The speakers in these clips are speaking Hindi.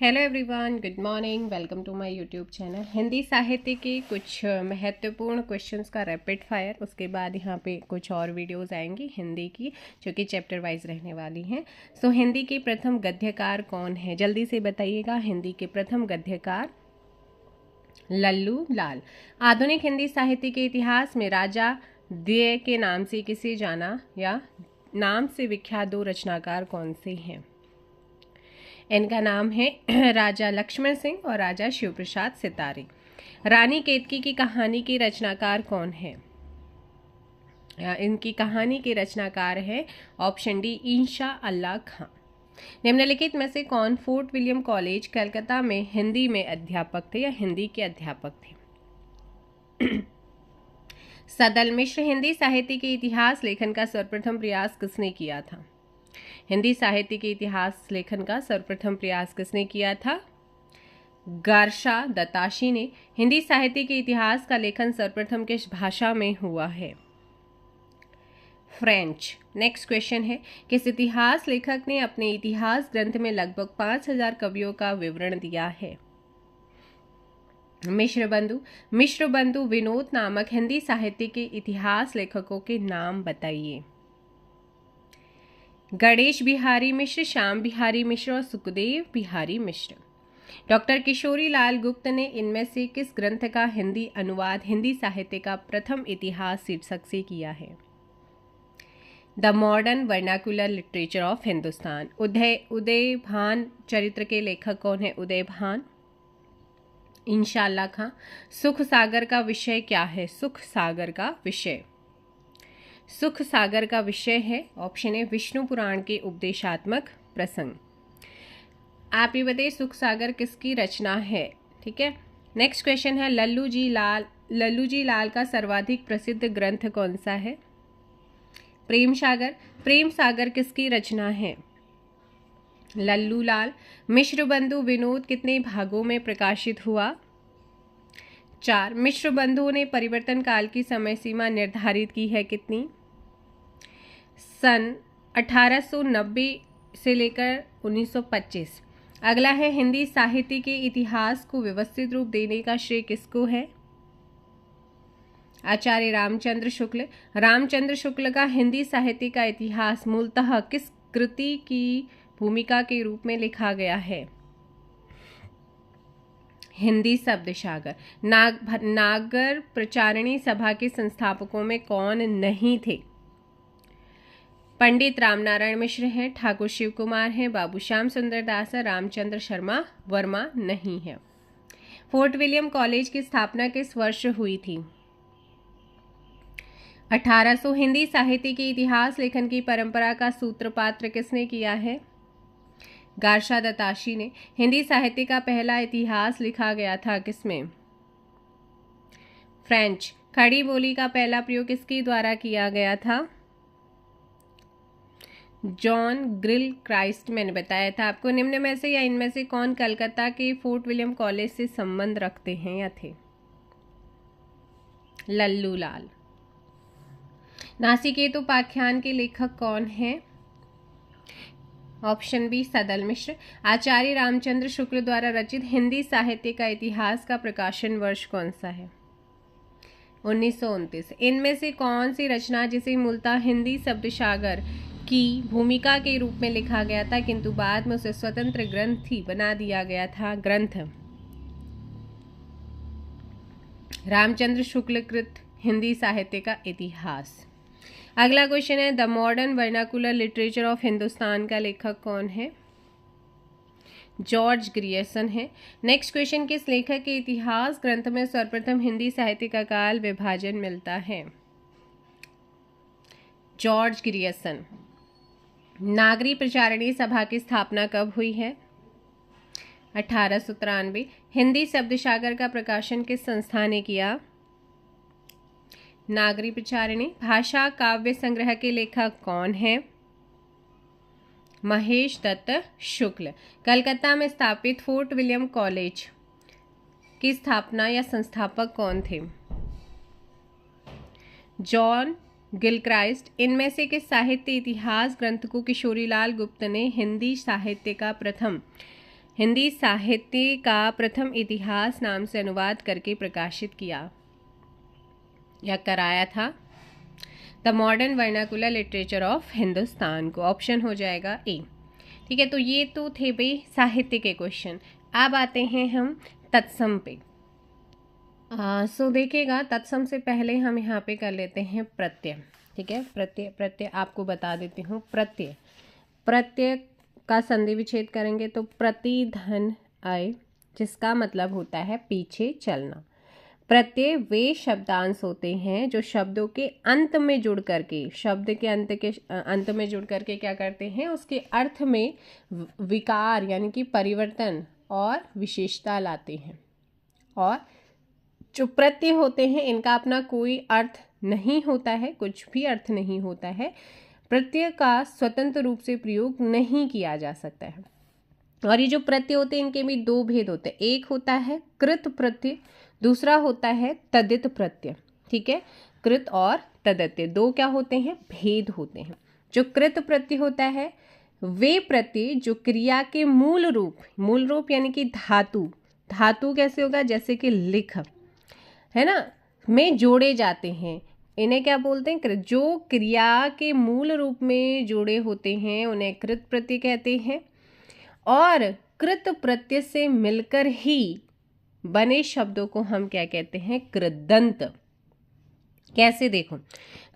Hello everyone, good morning. Welcome to my YouTube channel. Hindi साहित्य के कुछ महत्वपूर्ण क्वेश्चंस का रैपिड फायर, उसके बाद यहाँ पे कुछ और वीडियोस आएंगी हिंदी की जो कि चैप्टर वाइज रहने वाली हैं। सो हिंदी के प्रथम गद्यकार कौन है, जल्दी से बताइएगा। हिंदी के प्रथम गद्यकार लल्लू लाल। आधुनिक हिंदी साहित्य के इतिहास में राजा द्वय के नाम से किसे जाना या नाम से विख्यात दो रचनाकार कौन से हैं? इनका नाम है राजा लक्ष्मण सिंह और राजा शिव प्रसाद सितारे। रानी केतकी की कहानी के रचनाकार कौन है? इनकी कहानी के रचनाकार है ऑप्शन डी ईशा अल्लाह खां। निम्नलिखित में से कौन फोर्ट विलियम कॉलेज कलकत्ता में हिंदी में अध्यापक थे या हिंदी के अध्यापक थे? सदल मिश्र। हिंदी साहित्य के इतिहास लेखन का सर्वप्रथम प्रयास किसने किया था? हिंदी साहित्य के इतिहास लेखन का सर्वप्रथम प्रयास किसने किया था? गार्शा दत्ताशी ने। हिंदी साहित्य के इतिहास का लेखन सर्वप्रथम किस भाषा में हुआ है? फ्रेंच। नेक्स्ट क्वेश्चन है, किस इतिहास लेखक ने अपने इतिहास ग्रंथ में लगभग 5000 कवियों का विवरण दिया है? मिश्रबंधु। मिश्रबंधु विनोद नामक हिंदी साहित्य के इतिहास लेखकों के नाम बताइए। गणेश बिहारी मिश्र, श्याम बिहारी मिश्र और सुखदेव बिहारी मिश्र। डॉक्टर किशोरी लाल गुप्त ने इनमें से किस ग्रंथ का हिंदी अनुवाद हिंदी साहित्य का प्रथम इतिहास शीर्षक से किया है? The modern vernacular literature of Hindustan. Uday Bhan चरित्र के लेखक कौन है? उदय भान। ईशा अल्लाह खां। सुख सागर का विषय क्या है? सुख सागर का विषय सुख सागर का विषय है ऑप्शन है विष्णु पुराण के उपदेशात्मक प्रसंग। आप ये बताइए सुख सागर किसकी रचना है? ठीक है। नेक्स्ट क्वेश्चन है, लल्लू जी लाल का सर्वाधिक प्रसिद्ध ग्रंथ कौन सा है? प्रेम सागर। प्रेम सागर किसकी रचना है? लल्लू लाल। मिश्रबंधु विनोद कितने भागों में प्रकाशित हुआ? 4। मिश्रबंधु ने परिवर्तन काल की समय सीमा निर्धारित की है कितनी? सन 1890 से लेकर 1925। अगला है, हिंदी साहित्य के इतिहास को व्यवस्थित रूप देने का श्रेय किसको है? आचार्य रामचंद्र शुक्ल। रामचंद्र शुक्ल का हिंदी साहित्य का इतिहास मूलतः किस कृति की भूमिका के रूप में लिखा गया है? हिंदी शब्द सागर। नागर प्रचारणी सभा के संस्थापकों में कौन नहीं थे? पंडित रामनारायण मिश्र हैं, ठाकुर शिव कुमार हैं, बाबू श्याम सुंदर दास है, रामचंद्र शर्मा वर्मा नहीं है। फोर्ट विलियम कॉलेज की स्थापना किस वर्ष हुई थी? 1800। हिंदी साहित्य के इतिहास लेखन की परंपरा का सूत्रपात किसने किया है? गार्शा दत्ताशी ने। हिंदी साहित्य का पहला इतिहास लिखा गया था किसमें? फ्रेंच। खड़ी बोली का पहला प्रयोग किसके द्वारा किया गया था? John grill Christ. मैंने बताया था आपको। निम्न में से या इनमें से कौन कलकत्ता के फोर्ट विलियम कॉलेज से संबंध रखते हैं या थे? लल्लू लाल। नासिकेतु उपाख्यान के लेखक कौन है? ऑप्शन बी सदल मिश्र। आचार्य रामचंद्र शुक्ल द्वारा रचित हिंदी साहित्य का इतिहास का प्रकाशन वर्ष कौन सा है? 1929। इनमें से कौन सी रचना जिसे मूलतः हिंदी शब्द सागर की भूमिका के रूप में लिखा गया था किंतु बाद में उसे स्वतंत्र ग्रंथ ही बना दिया गया था? ग्रंथ रामचंद्र शुक्ल कृत हिंदी साहित्य का इतिहास। अगला क्वेश्चन है, the modern vernacular literature of Hindustan का लेखक कौन है? जॉर्ज ग्रियर्सन है। नेक्स्ट क्वेश्चन, किस लेखक के इतिहास ग्रंथ में सर्वप्रथम हिंदी साहित्य का काल विभाजन मिलता है? George Grierson. नागरी प्रचारणी सभा की स्थापना कब हुई है? 1893। हिंदी शब्द सागर का प्रकाशन किस संस्था ने किया? नागरी प्रचारणी। भाषा काव्य संग्रह के लेखक कौन है? महेश दत्त शुक्ल। कलकत्ता में स्थापित फोर्ट विलियम कॉलेज की स्थापना या संस्थापक कौन थे? John Gilchrist. इनमें से किस साहित्य इतिहास ग्रंथ को किशोरीलाल गुप्त ने हिंदी साहित्य का प्रथम हिंदी साहित्य का प्रथम इतिहास नाम से अनुवाद करके प्रकाशित किया या कराया था? The modern vernacular literature of Hindustan को। ऑप्शन हो जाएगा ए। ठीक है, तो ये तो थे भाई साहित्य के क्वेश्चन। अब आते हैं हम तत्सम पे। सो देखिएगा, तत्सम से पहले हम यहाँ पे कर लेते हैं प्रत्यय। ठीक है, प्रत्यय आपको बता देती हूँ। प्रत्यय का संधि विच्छेद करेंगे तो प्रति धन अय, जिसका मतलब होता है पीछे चलना। प्रत्यय वे शब्दांश होते हैं जो शब्दों के अंत में जुड़ करके, शब्द के अंत में जुड़ करके क्या करते हैं, उसके अर्थ में विकार यानी कि परिवर्तन और विशेषता लाते हैं। और जो प्रत्यय होते हैं इनका अपना कोई अर्थ नहीं होता है, कुछ भी अर्थ नहीं होता है। प्रत्यय का स्वतंत्र रूप से प्रयोग नहीं किया जा सकता है। और ये जो प्रत्यय होते हैं इनके भी दो भेद होते हैं। एक होता है कृत प्रत्यय, दूसरा होता है तदित प्रत्यय। ठीक है, कृत और तदित दो क्या होते हैं, भेद होते हैं। जो कृत प्रत्यय होता है वे प्रत्यय जो क्रिया के मूल रूप यानी कि धातु कैसे होगा, जैसे कि लिख है ना, में जोड़े जाते हैं। इन्हें क्या बोलते हैं, जो क्रिया के मूल रूप में जोड़े होते हैं उन्हें कृत प्रत्यय कहते हैं। और कृत प्रत्यय से मिलकर ही बने शब्दों को हम क्या कहते हैं, कृदंत। कैसे, देखो,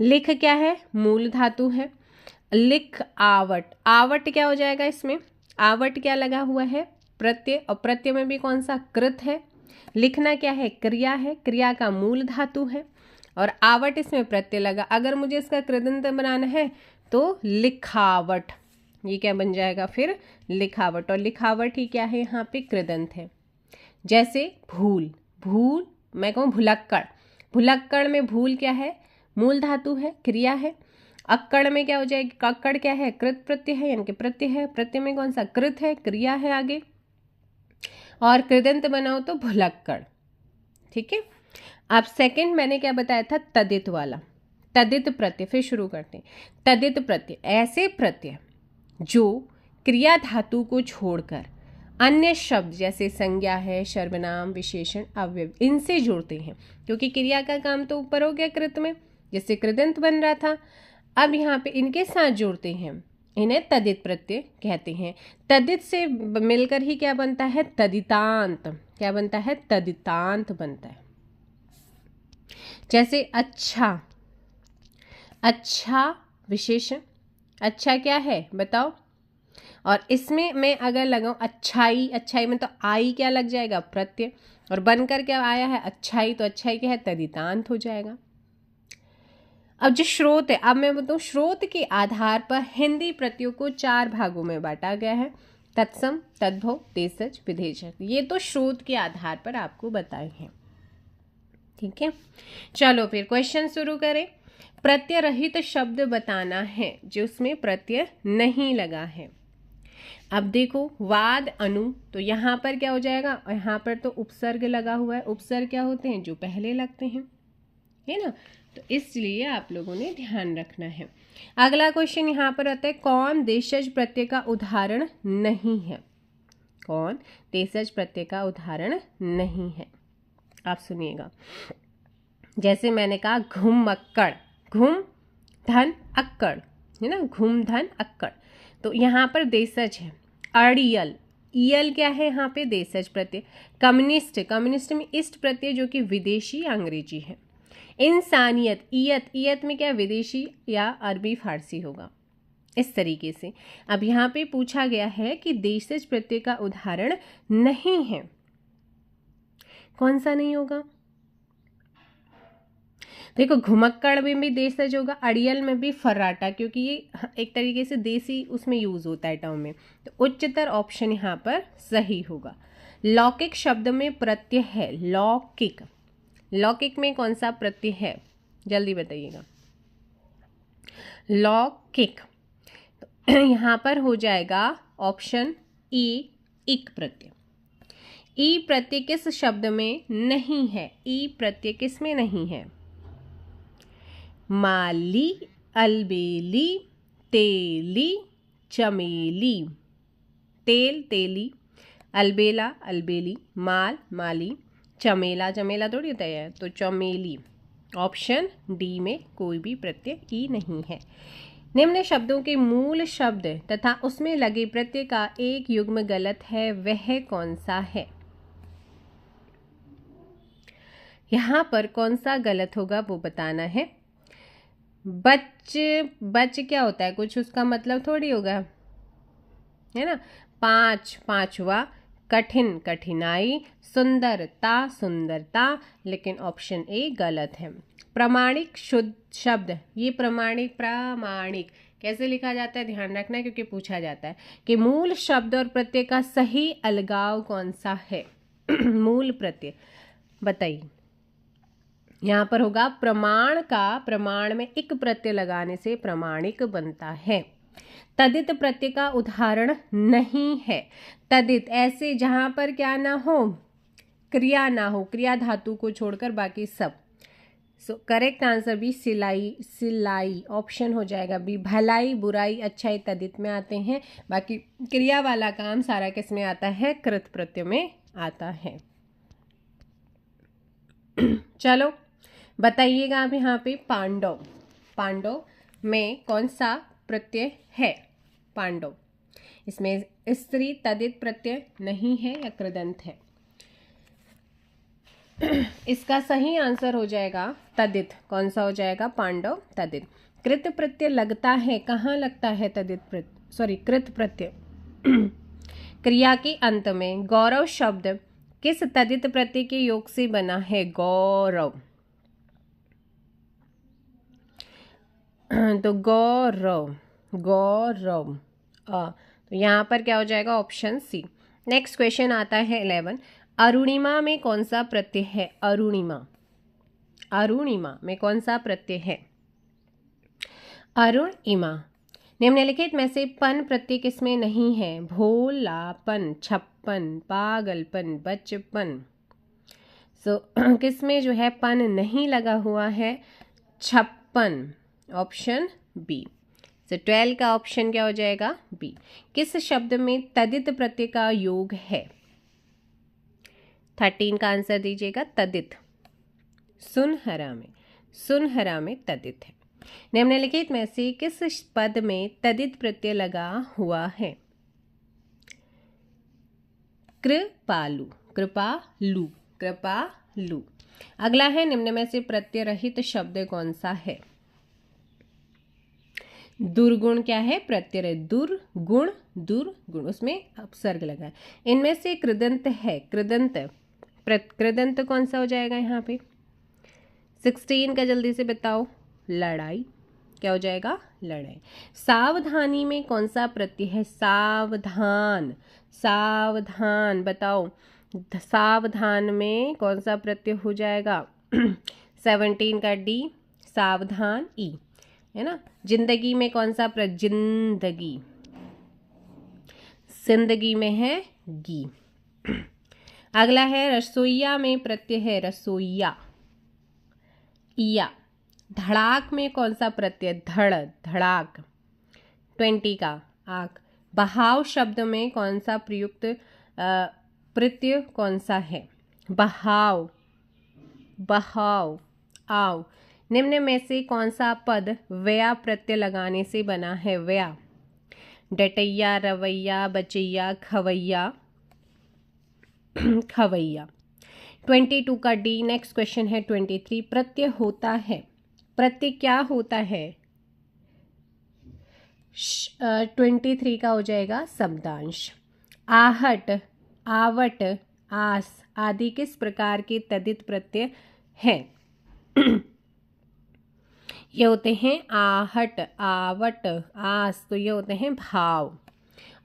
लिख क्या है, मूल धातु है। लिख आवट क्या हो जाएगा, इसमें आवट क्या लगा हुआ है, प्रत्यय, और प्रत्यय में भी कौन सा, कृत है। लिखना क्या है, क्रिया है, क्रिया का मूल धातु है, और आवट इसमें प्रत्यय लगा। अगर मुझे इसका कृदंत बनाना है तो लिखावट, ये क्या बन जाएगा फिर, लिखावट। और लिखावट ही क्या है, यहाँ पे कृदंत है। जैसे भूल मैं कहूँ भुलक्कड़ में भूल क्या है, मूल धातु है, क्रिया है। अक्कड़ में क्या हो जाएगी, कक्कड़ क्या है, कृत प्रत्यय है, यानी कि प्रत्यय है। प्रत्यय में कौन सा, कृत है, क्रिया है आगे। और कृदंत बनाओ तो भुलक्कड़। ठीक है, अब सेकंड मैंने क्या बताया था, तदित वाला, तदित प्रत्यय। फिर शुरू करते हैं। तदित प्रत्यय ऐसे प्रत्यय जो क्रिया धातु को छोड़कर अन्य शब्द जैसे संज्ञा है, सर्वनाम, विशेषण, अव्यय, इनसे जुड़ते हैं। क्योंकि क्रिया का काम तो ऊपर हो गया कृत में, जैसे कृदंत बन रहा था। अब यहाँ पे इनके साथ जुड़ते हैं, इन्हें तदित प्रत्यय कहते हैं। तदित से मिलकर ही क्या बनता है, तदितांत। क्या बनता है, तदितांत बनता है। जैसे अच्छा विशेषण, अच्छा क्या है बताओ। और इसमें मैं अगर लगाऊं अच्छाई में तो आई क्या लग जाएगा, प्रत्यय। और बनकर क्या आया है, अच्छाई, तो अच्छाई क्या है, तदितांत हो जाएगा। अब जो स्रोत है, अब मैं बताऊं, स्रोत के आधार पर हिंदी प्रत्ययों को 4 भागों में बांटा गया है, तत्सम, तद्भव, देशज, विदेशज। ये तो स्रोत के आधार पर आपको बताए हैं। ठीक है, चलो फिर क्वेश्चन शुरू करें। प्रत्यय रहित शब्द बताना है जो उसमें प्रत्यय नहीं लगा है। अब देखो, वाद अनु, तो यहाँ पर क्या हो जाएगा, और यहाँ पर तो उपसर्ग लगा हुआ है। उपसर्ग क्या होते हैं, जो पहले लगते हैं, है ना, तो इसलिए आप लोगों ने ध्यान रखना है। अगला क्वेश्चन यहाँ पर आता है, कौन देशज प्रत्यय का उदाहरण नहीं है। कौन देशज प्रत्यय का उदाहरण नहीं है, आप सुनिएगा। जैसे मैंने कहा घुमक्कड़, घुम धन अक्कड़, है ना, घुम धन अक्कड़, तो यहाँ पर देशज है। अड़ियल, ईयल क्या है यहाँ पे, देशज प्रत्यय। कम्युनिस्ट में इस्ट प्रत्यय जो कि विदेशी या अंग्रेजी है। इंसानियत, ईयत में क्या, विदेशी या अरबी फारसी होगा। इस तरीके से अब यहाँ पे पूछा गया है कि देशज प्रत्यय का उदाहरण नहीं है, कौन सा नहीं होगा। देखो, घुमक्कड़ में भी देशज होगा, अड़ियल में भी फर्राटा, क्योंकि ये एक तरीके से देसी उसमें यूज होता है टर्म में, तो उच्चतर ऑप्शन यहाँ पर सही होगा। लौकिक शब्द में प्रत्यय है, लौकिक में कौन सा प्रत्यय है, जल्दी बताइएगा। लौकिक, तो यहाँ पर हो जाएगा ऑप्शन ई, इक प्रत्यय। ई प्रत्यय किस शब्द में नहीं है, ई प्रत्यय किस में नहीं है। माली, अलबेली, तेली, चमेली, तेल, तेली, अलबेला अलबेली, माल माली, चमेला चमेला थोड़ी होता है तो चमेली। ऑप्शन डी में कोई भी प्रत्यय ई नहीं है। निम्न शब्दों के मूल शब्द तथा उसमें लगे प्रत्यय का एक युग्म गलत है, वह कौन सा है? यहाँ पर कौन सा गलत होगा वो बताना है। बच बच क्या होता है, कुछ उसका मतलब थोड़ी होगा, है ना। पांचवा, कठिन कठिनाई, सुंदरता सुंदरता, लेकिन ऑप्शन ए गलत है। प्रामाणिक शुद्ध शब्द, ये प्रामाणिक कैसे लिखा जाता है ध्यान रखना, क्योंकि पूछा जाता है कि मूल शब्द और प्रत्यय का सही अलगाव कौन सा है। मूल प्रत्यय बताइए। यहाँ पर होगा प्रमाण में इक प्रत्यय लगाने से प्रामाणिक बनता है। तदित प्रत्यय का उदाहरण नहीं है। तदित ऐसे जहां पर क्या ना हो, क्रिया ना हो, क्रिया धातु को छोड़कर बाकी सब। करेक्ट आंसर भी सिलाई ऑप्शन हो जाएगा बी। भलाई बुराई अच्छाई तदित में आते हैं, बाकी क्रिया वाला काम सारा किस में आता है, कृत प्रत्यय में आता है। चलो बताइएगा आप यहाँ पे पांडव में कौन सा प्रत्यय है? पांडव, इसमें स्त्री तदित प्रत्यय नहीं है या कृदंत है? इसका सही आंसर हो जाएगा तदित। कौन सा हो जाएगा? पांडव तदित। कृत प्रत्यय लगता है, कहाँ लगता है तदित प्रत्यय, कृत प्रत्यय क्रिया के अंत में। गौरव शब्द किस तदित प्रत्यय के योग से बना है? गौरव, तो गौरव तो यहाँ पर क्या हो जाएगा? Option C. नेक्स्ट क्वेश्चन आता है 11। अरुणिमा में कौन सा प्रत्यय है? अरुणिमा में कौन सा प्रत्यय है? अरुणिमा। निम्नलिखित में से पन प्रत्यय किसमें नहीं है? भोलापन, छप्पन, पागलपन, बचपन। किसमें जो है पन नहीं लगा हुआ है? छप्पन, ऑप्शन बी। 12 का ऑप्शन क्या हो जाएगा? बी। किस शब्द में तदित प्रत्यय का योग है? 13 का आंसर दीजिएगा। तदित, सुनहरा में तदित है। निम्नलिखित में से किस पद में तदित प्रत्यय लगा हुआ है? कृपालु। अगला है, निम्न में से प्रत्यय रहित शब्द कौन सा है? दुर्गुण क्या है? प्रत्यय है। दुर्गुण, उसमें अपसर्ग लगा है। इनमें से कृदंत है। कृदंत कौन सा हो जाएगा यहाँ पे? 16 का जल्दी से बताओ। लड़ाई, क्या हो जाएगा? लड़ाई। सावधानी में कौन सा प्रत्यय है? सावधान बताओ, सावधान में कौन सा प्रत्यय हो जाएगा? 17 का डी, सावधान ई, है ना। जिंदगी में कौन सा जिंदगी, जिंदगी में है गी। अगला है, रसोईया में प्रत्यय है रसोईया, इया। धड़ाक में कौन सा प्रत्यय? धड़ाक। 20 का आक। बहाव शब्द में कौन सा प्रयुक्त प्रत्यय कौन सा है? बहाव, आओ। निम्न में से कौन सा पद व्या प्रत्यय लगाने से बना है? व्या। डटैया, रवैया, बचैया, खवैया। 22 का डी। नेक्स्ट क्वेश्चन है 23। प्रत्यय होता है, प्रत्यय क्या होता है? 23 का हो जाएगा शब्दांश। आहट, आवट, आस आदि किस प्रकार के तदित प्रत्यय हैं? ये होते हैं आहट, आवट, आस, तो ये होते हैं भाव।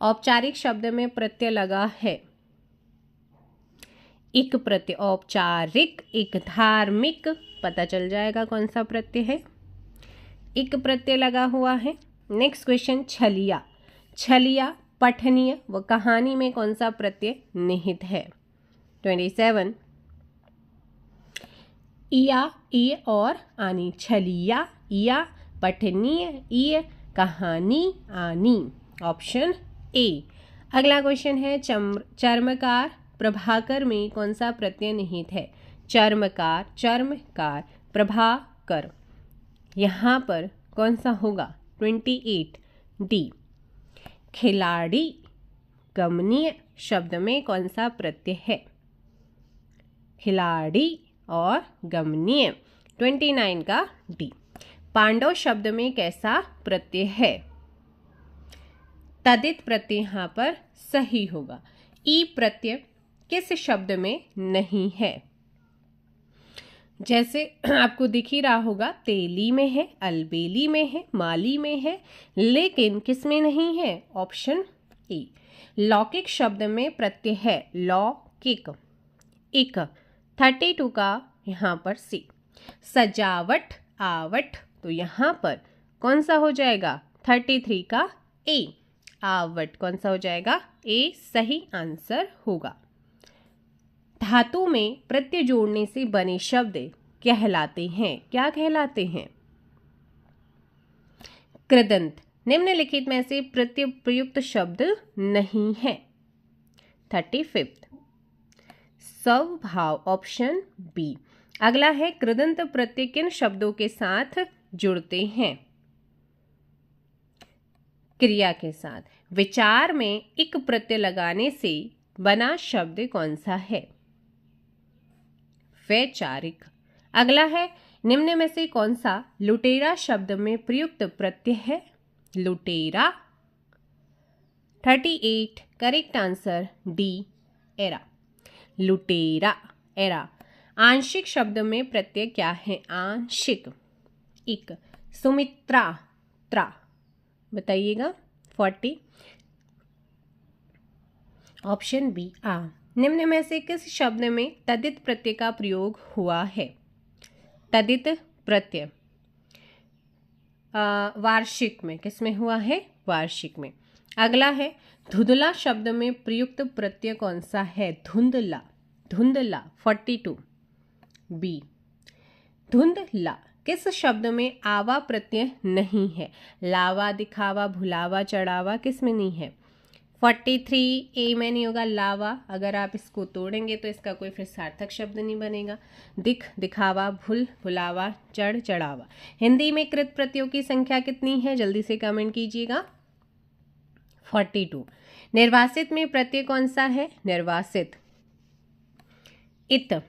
औपचारिक शब्द में प्रत्यय लगा है इक प्रत्यय। औपचारिक, इक। धार्मिक, पता चल जाएगा कौन सा प्रत्यय है, इक प्रत्यय लगा हुआ है। नेक्स्ट क्वेश्चन, छलिया पठनीय व कहानी में कौन सा प्रत्यय निहित है? 27। इया, ई और आनी। छलिया, इया, पठनीय, ई, कहानी, आनी। Option A. अगला क्वेश्चन है चर्मकार प्रभाकर में कौन सा प्रत्यय निहित है? चर्मकार, चर्मकार, प्रभाकर, यहाँ पर कौन सा होगा? 28 डी। खिलाड़ी गमनीय शब्द में कौन सा प्रत्यय है? खिलाड़ी और गमनीय 29 का डी। पांडव शब्द में कैसा प्रत्यय है? तदित प्रत्यय यहाँ पर सही होगा। ई प्रत्यय किस शब्द में नहीं है? जैसे आपको दिख ही रहा होगा, तेली में है, अलबेली में है, माली में है, लेकिन किस में नहीं है? Option A. लौकिक शब्द में प्रत्यय है लौकिक, एक 32 का यहाँ पर सी। सजावट, आवट, तो यहाँ पर कौन सा हो जाएगा? 33 का ए, आवट। कौन सा हो जाएगा? ए सही आंसर होगा। धातु में प्रत्यय जोड़ने से बने शब्द कहलाते हैं, क्या कहलाते हैं? कृदंत। निम्नलिखित में से प्रत्यय प्रयुक्त शब्द नहीं है। 35 स्वभाव, ऑप्शन बी। अगला है कृदंत प्रत्यय किन शब्दों के साथ जुड़ते हैं? क्रिया के साथ। विचार में इक प्रत्यय लगाने से बना शब्द कौन सा है? वैचारिक। अगला है निम्न में से कौन सा लुटेरा शब्द में प्रयुक्त प्रत्यय है? लुटेरा। 38 करेक्ट आंसर डी, एरा। लुटेरा, एरा। आंशिक शब्द में प्रत्यय क्या है? आंशिक, इक। सुमित्रा, त्रा, बताइएगा। 40 ऑप्शन बी, आ। निम्न में से किस शब्द में तदित प्रत्यय का प्रयोग हुआ है? तदित प्रत्यय वार्षिक में, किस में हुआ है? वार्षिक में। अगला है धुंधला शब्द में प्रयुक्त प्रत्यय कौन सा है? धुंधला, धुंधला। 42 बी। धुंधला किस शब्द में आवा प्रत्यय नहीं है? लावा, दिखावा, भुलावा, चढ़ावा, किस में नहीं है? 43 ए में नहीं होगा लावा। अगर आप इसको तोड़ेंगे तो इसका कोई फिर सार्थक शब्द नहीं बनेगा। दिख, दिखावा, भूल, भुलावा, चढ़, चढ़ावा। हिंदी में कृत प्रत्ययों की संख्या कितनी है? जल्दी से कमेंट कीजिएगा। 42। निर्वासित में प्रत्यय कौन सा है? निर्वासित, इत।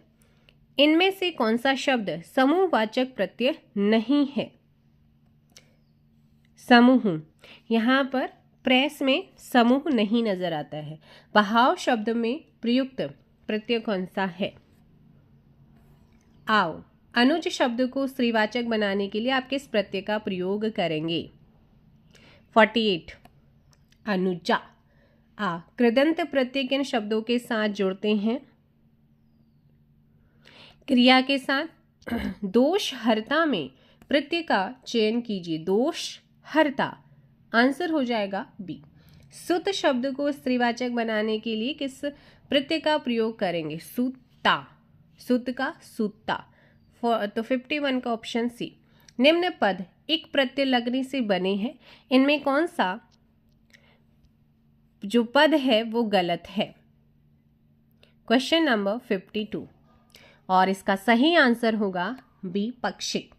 इनमें से कौन सा शब्द समूहवाचक प्रत्यय नहीं है? समूह। यहाँ पर प्रेस में समूह नहीं नजर आता है। बहाव शब्द में प्रयुक्त प्रत्यय कौन सा है? आओ। अनुज शब्द को स्त्रीवाचक बनाने के लिए आप किस प्रत्यय का प्रयोग करेंगे? 48 अनुजा, आ। कृदंत प्रत्यय किन शब्दों के साथ जुड़ते हैं? क्रिया के साथ। दोष हर्ता में प्रत्यय का चयन कीजिए। दोष हर्ता, आंसर हो जाएगा बी। सुत शब्द को स्त्रीवाचक बनाने के लिए किस प्रत्यय का प्रयोग करेंगे? सुता, सुत का सूता। तो 51 का ऑप्शन सी। निम्न पद एक प्रत्यय लगने से बने हैं, इनमें कौन सा जो पद है वो गलत है? क्वेश्चन नंबर 52 और इसका सही आंसर होगा बी, पक्षिक।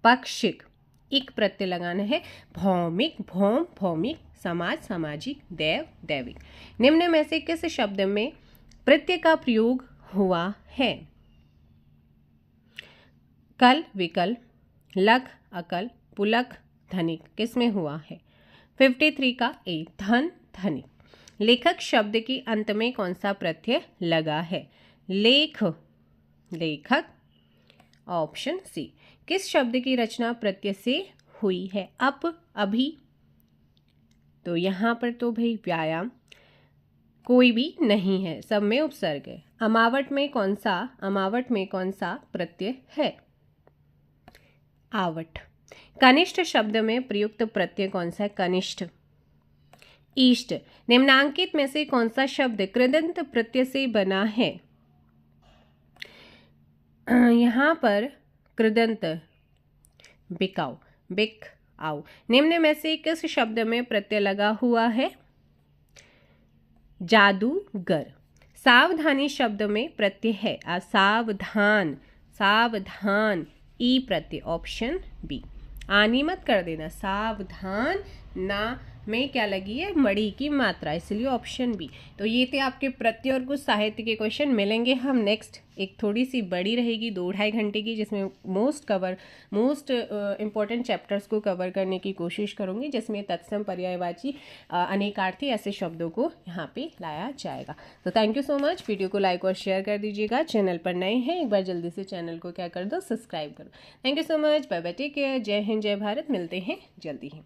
पक्षिक एक प्रत्यय लगाना है। भौमिक, भौम, भौमिक। समाज, सामाजिक। देव, दैविक। निम्न में से किस शब्द में प्रत्यय का प्रयोग हुआ है? कल, विकल, लख, अकल, पुलक, धनिक, किस में हुआ है? 53 का ए, धन, धनिक। लेखक शब्द के अंत में कौन सा प्रत्यय लगा है? लेख, लेखक, ऑप्शन सी। किस शब्द की रचना प्रत्यय से हुई है? अप, अभी, तो यहाँ पर तो भाई व्यायाम कोई भी नहीं है, सब में उपसर्ग है। अमावट में कौन सा, अमावट में कौन सा प्रत्यय है? आवट। कनिष्ठ शब्द में प्रयुक्त प्रत्यय कौन सा है? कनिष्ठ। ईष्ट। निम्नांकित में से कौन सा शब्द कृदंत प्रत्यय से बना है? यहाँ पर कृदंत बिकाऊ, बिक, आओ। निम्न में से किस शब्द में प्रत्यय लगा हुआ है? जादूगर। सावधानी शब्द में प्रत्यय है सावधान, सावधान, ई प्रत्यय, ऑप्शन बी। आनी मत कर देना, सावधान ना में क्या लगी है, मड़ी की मात्रा, इसलिए ऑप्शन बी। तो ये थे आपके प्रत्यय और कुछ साहित्य के क्वेश्चन। मिलेंगे हम नेक्स्ट, एक थोड़ी सी बड़ी रहेगी 2-2.5 घंटे की, जिसमें मोस्ट इंपॉर्टेंट चैप्टर्स को कवर करने की कोशिश करूंगी, जिसमें तत्सम, पर्यायवाची, अनेकार्थी ऐसे शब्दों को यहाँ पे लाया जाएगा। तो thank you so much. Video को लाइक और शेयर कर दीजिएगा। चैनल पर नए हैं एक बार जल्दी से चैनल को क्या कर दो, सब्सक्राइब करो। Thank you so much. Bye bye, take care. जय हिंद, जय भारत। मिलते हैं जल्दी ही।